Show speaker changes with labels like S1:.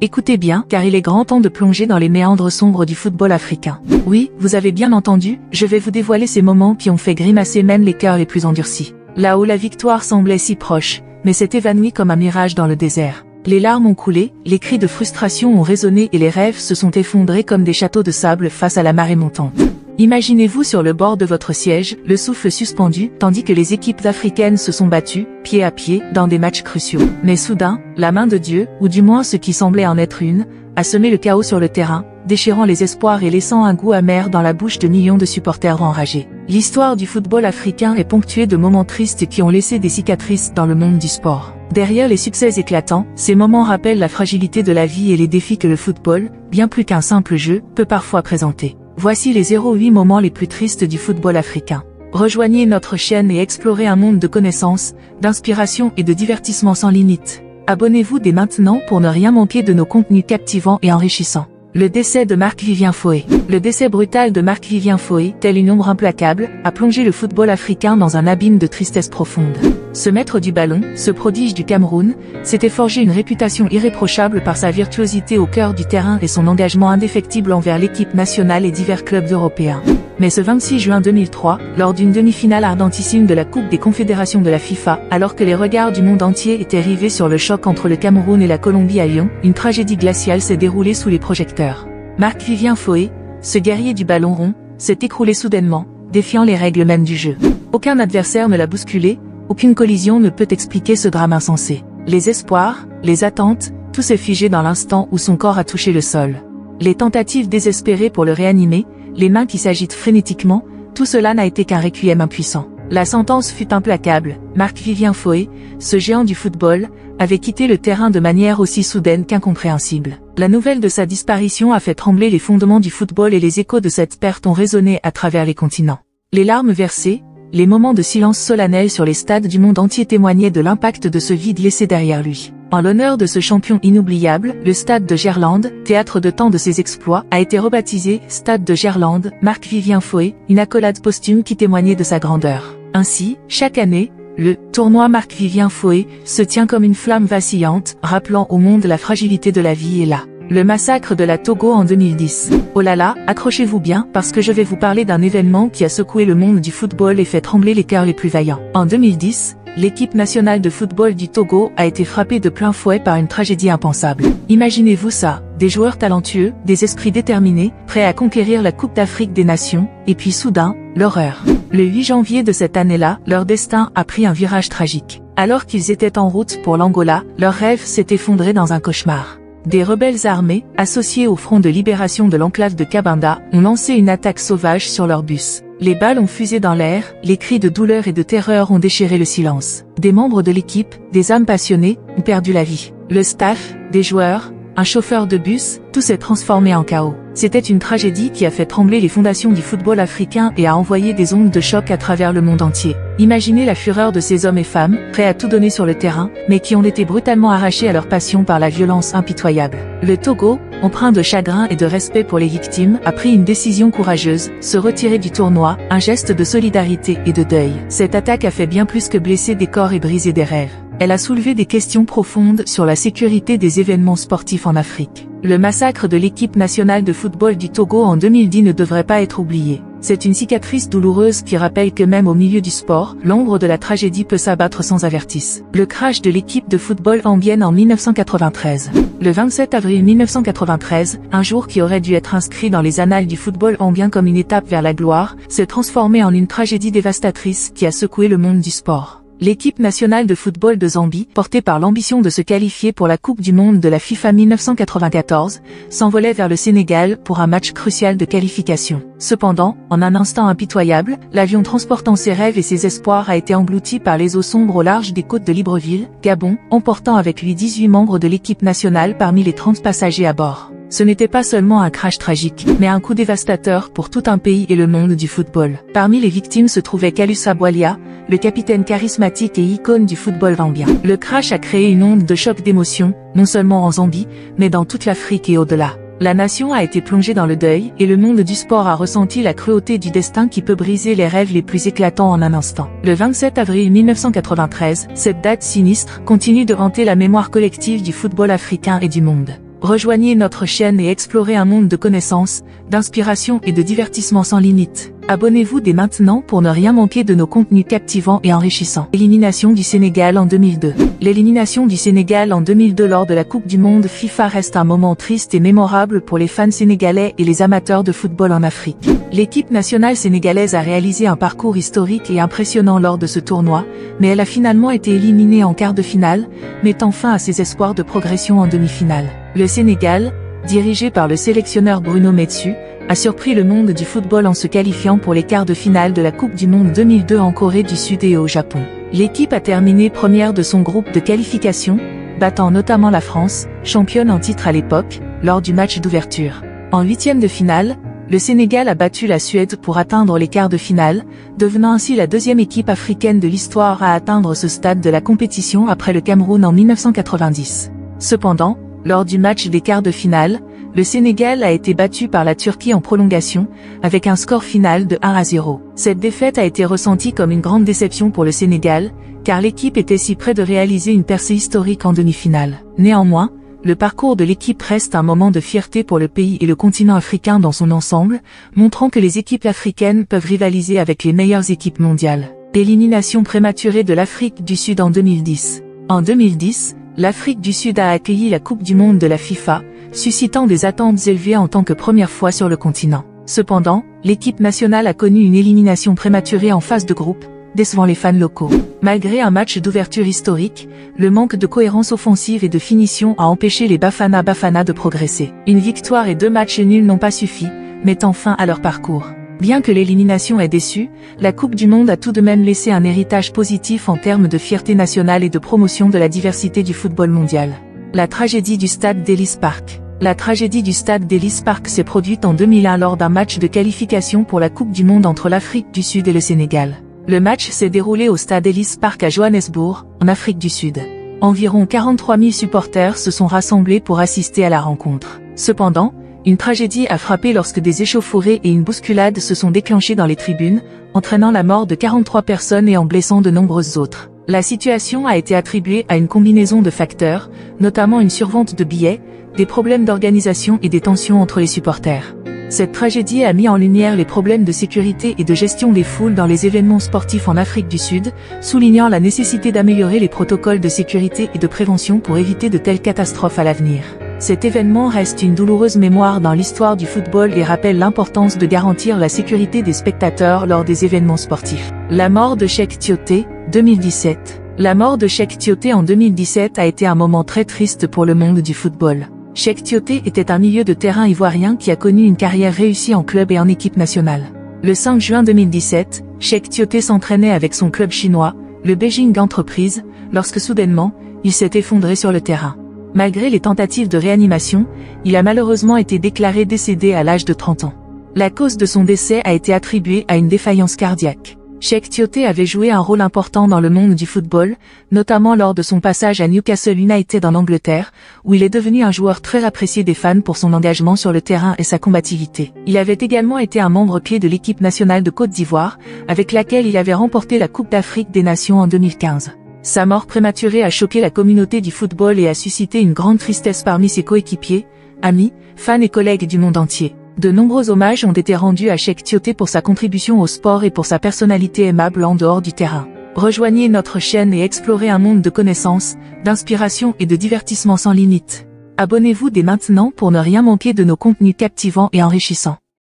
S1: Écoutez bien, car il est grand temps de plonger dans les méandres sombres du football africain. Oui, vous avez bien entendu, je vais vous dévoiler ces moments qui ont fait grimacer même les cœurs les plus endurcis. Là où la victoire semblait si proche, mais s'est évanouie comme un mirage dans le désert. Les larmes ont coulé, les cris de frustration ont résonné et les rêves se sont effondrés comme des châteaux de sable face à la marée montante. Imaginez-vous sur le bord de votre siège, le souffle suspendu, tandis que les équipes africaines se sont battues, pied à pied, dans des matchs cruciaux. Mais soudain, la main de Dieu, ou du moins ce qui semblait en être une, a semé le chaos sur le terrain, déchirant les espoirs et laissant un goût amer dans la bouche de millions de supporters enragés. L'histoire du football africain est ponctuée de moments tristes qui ont laissé des cicatrices dans le monde du sport. Derrière les succès éclatants, ces moments rappellent la fragilité de la vie et les défis que le football, bien plus qu'un simple jeu, peut parfois présenter. Voici les 0,8 moments les plus tristes du football africain. Rejoignez notre chaîne et explorez un monde de connaissances, d'inspiration et de divertissement sans limite. Abonnez-vous dès maintenant pour ne rien manquer de nos contenus captivants et enrichissants. Le décès de Marc-Vivien Foé. Le décès brutal de Marc-Vivien Foé, tel une ombre implacable, a plongé le football africain dans un abîme de tristesse profonde. Ce maître du ballon, ce prodige du Cameroun, s'était forgé une réputation irréprochable par sa virtuosité au cœur du terrain et son engagement indéfectible envers l'équipe nationale et divers clubs européens. Mais ce 26 juin 2003, lors d'une demi-finale ardentissime de la Coupe des Confédérations de la FIFA, alors que les regards du monde entier étaient rivés sur le choc entre le Cameroun et la Colombie à Lyon, une tragédie glaciale s'est déroulée sous les projecteurs. Marc-Vivien Foé, ce guerrier du ballon rond, s'est écroulé soudainement, défiant les règles mêmes du jeu. Aucun adversaire ne l'a bousculé, aucune collision ne peut expliquer ce drame insensé. Les espoirs, les attentes, tout s'est figé dans l'instant où son corps a touché le sol. Les tentatives désespérées pour le réanimer, les mains qui s'agitent frénétiquement, tout cela n'a été qu'un requiem impuissant. La sentence fut implacable. Marc-Vivien Foé, ce géant du football, avait quitté le terrain de manière aussi soudaine qu'incompréhensible. La nouvelle de sa disparition a fait trembler les fondements du football et les échos de cette perte ont résonné à travers les continents. Les larmes versées, les moments de silence solennel sur les stades du monde entier témoignaient de l'impact de ce vide laissé derrière lui. En l'honneur de ce champion inoubliable, le stade de Gerland, théâtre de tant de ses exploits, a été rebaptisé Stade de Gerland, Marc-Vivien Foé, une accolade posthume qui témoignait de sa grandeur. Ainsi, chaque année, le tournoi Marc-Vivien Foé se tient comme une flamme vacillante, rappelant au monde la fragilité de la vie et le massacre de la Togo en 2010. Oh là là, accrochez-vous bien, parce que je vais vous parler d'un événement qui a secoué le monde du football et fait trembler les cœurs les plus vaillants. En 2010, l'équipe nationale de football du Togo a été frappée de plein fouet par une tragédie impensable. Imaginez-vous ça, des joueurs talentueux, des esprits déterminés, prêts à conquérir la Coupe d'Afrique des Nations, et puis soudain, l'horreur. Le 8 janvier de cette année-là, leur destin a pris un virage tragique. Alors qu'ils étaient en route pour l'Angola, leur rêve s'est effondré dans un cauchemar. Des rebelles armés, associés au front de libération de l'enclave de Cabinda, ont lancé une attaque sauvage sur leur bus. Les balles ont fusé dans l'air, les cris de douleur et de terreur ont déchiré le silence. Des membres de l'équipe, des âmes passionnées, ont perdu la vie. Le staff, des joueurs, un chauffeur de bus, tout s'est transformé en chaos. C'était une tragédie qui a fait trembler les fondations du football africain et a envoyé des ondes de choc à travers le monde entier. Imaginez la fureur de ces hommes et femmes, prêts à tout donner sur le terrain, mais qui ont été brutalement arrachés à leur passion par la violence impitoyable. Le Togo, empreint de chagrin et de respect pour les victimes, a pris une décision courageuse, se retirer du tournoi, un geste de solidarité et de deuil. Cette attaque a fait bien plus que blesser des corps et briser des rêves. Elle a soulevé des questions profondes sur la sécurité des événements sportifs en Afrique. Le massacre de l'équipe nationale de football du Togo en 2010 ne devrait pas être oublié. C'est une cicatrice douloureuse qui rappelle que même au milieu du sport, l'ombre de la tragédie peut s'abattre sans avertisse. Le crash de l'équipe de football gambienne en 1993. Le 27 avril 1993, un jour qui aurait dû être inscrit dans les annales du football gambien comme une étape vers la gloire, s'est transformé en une tragédie dévastatrice qui a secoué le monde du sport. L'équipe nationale de football de Zambie, portée par l'ambition de se qualifier pour la Coupe du Monde de la FIFA 1994, s'envolait vers le Sénégal pour un match crucial de qualification. Cependant, en un instant impitoyable, l'avion transportant ses rêves et ses espoirs a été englouti par les eaux sombres au large des côtes de Libreville, Gabon, emportant avec lui 18 membres de l'équipe nationale parmi les 30 passagers à bord. Ce n'était pas seulement un crash tragique, mais un coup dévastateur pour tout un pays et le monde du football. Parmi les victimes se trouvait Kalus Abwalia, le capitaine charismatique et icône du football gambien. Le crash a créé une onde de choc d'émotions, non seulement en Zambie, mais dans toute l'Afrique et au-delà. La nation a été plongée dans le deuil, et le monde du sport a ressenti la cruauté du destin qui peut briser les rêves les plus éclatants en un instant. Le 27 avril 1993, cette date sinistre continue de hanter la mémoire collective du football africain et du monde. Rejoignez notre chaîne et explorez un monde de connaissances, d'inspiration et de divertissement sans limite. Abonnez-vous dès maintenant pour ne rien manquer de nos contenus captivants et enrichissants. Élimination du Sénégal en 2002. L'élimination du Sénégal en 2002 lors de la Coupe du Monde FIFA reste un moment triste et mémorable pour les fans sénégalais et les amateurs de football en Afrique. L'équipe nationale sénégalaise a réalisé un parcours historique et impressionnant lors de ce tournoi, mais elle a finalement été éliminée en quart de finale, mettant fin à ses espoirs de progression en demi-finale. Le Sénégal, dirigé par le sélectionneur Bruno Metsu, a surpris le monde du football en se qualifiant pour les quarts de finale de la Coupe du Monde 2002 en Corée du Sud et au Japon. L'équipe a terminé première de son groupe de qualification, battant notamment la France, championne en titre à l'époque, lors du match d'ouverture. En huitième de finale, le Sénégal a battu la Suède pour atteindre les quarts de finale, devenant ainsi la deuxième équipe africaine de l'histoire à atteindre ce stade de la compétition après le Cameroun en 1990. Cependant, lors du match des quarts de finale, le Sénégal a été battu par la Turquie en prolongation, avec un score final de 1-0. Cette défaite a été ressentie comme une grande déception pour le Sénégal, car l'équipe était si près de réaliser une percée historique en demi-finale. Néanmoins, le parcours de l'équipe reste un moment de fierté pour le pays et le continent africain dans son ensemble, montrant que les équipes africaines peuvent rivaliser avec les meilleures équipes mondiales. Élimination prématurée de l'Afrique du Sud en 2010. En 2010, l'Afrique du Sud a accueilli la Coupe du Monde de la FIFA, suscitant des attentes élevées en tant que première fois sur le continent. Cependant, l'équipe nationale a connu une élimination prématurée en phase de groupe, décevant les fans locaux. Malgré un match d'ouverture historique, le manque de cohérence offensive et de finition a empêché les Bafana Bafana de progresser. Une victoire et 2 matchs nuls n'ont pas suffi, mettant fin à leur parcours. Bien que l'élimination ait déçu, la Coupe du Monde a tout de même laissé un héritage positif en termes de fierté nationale et de promotion de la diversité du football mondial. La tragédie du stade d'Ellis Park. La tragédie du stade d'Ellis Park s'est produite en 2001 lors d'un match de qualification pour la Coupe du Monde entre l'Afrique du Sud et le Sénégal. Le match s'est déroulé au stade Ellis Park à Johannesburg, en Afrique du Sud. Environ 43 000 supporters se sont rassemblés pour assister à la rencontre. Cependant, une tragédie a frappé lorsque des échauffourées et une bousculade se sont déclenchées dans les tribunes, entraînant la mort de 43 personnes et en blessant de nombreuses autres. La situation a été attribuée à une combinaison de facteurs, notamment une survente de billets, des problèmes d'organisation et des tensions entre les supporters. Cette tragédie a mis en lumière les problèmes de sécurité et de gestion des foules dans les événements sportifs en Afrique du Sud, soulignant la nécessité d'améliorer les protocoles de sécurité et de prévention pour éviter de telles catastrophes à l'avenir. Cet événement reste une douloureuse mémoire dans l'histoire du football et rappelle l'importance de garantir la sécurité des spectateurs lors des événements sportifs. La mort de Cheikh Tioté, 2017. La mort de Cheikh Tioté en 2017 a été un moment très triste pour le monde du football. Cheikh Tioté était un milieu de terrain ivoirien qui a connu une carrière réussie en club et en équipe nationale. Le 5 juin 2017, Cheikh Tioté s'entraînait avec son club chinois, le Beijing Entreprise, lorsque soudainement, il s'est effondré sur le terrain. Malgré les tentatives de réanimation, il a malheureusement été déclaré décédé à l'âge de 30 ans. La cause de son décès a été attribuée à une défaillance cardiaque. Cheikh Tioté avait joué un rôle important dans le monde du football, notamment lors de son passage à Newcastle United en Angleterre, où il est devenu un joueur très apprécié des fans pour son engagement sur le terrain et sa combativité. Il avait également été un membre clé de l'équipe nationale de Côte d'Ivoire, avec laquelle il avait remporté la Coupe d'Afrique des Nations en 2015. Sa mort prématurée a choqué la communauté du football et a suscité une grande tristesse parmi ses coéquipiers, amis, fans et collègues du monde entier. De nombreux hommages ont été rendus à Cheikh Tioté pour sa contribution au sport et pour sa personnalité aimable en dehors du terrain. Rejoignez notre chaîne et explorez un monde de connaissances, d'inspiration et de divertissement sans limite. Abonnez-vous dès maintenant pour ne rien manquer de nos contenus captivants et enrichissants.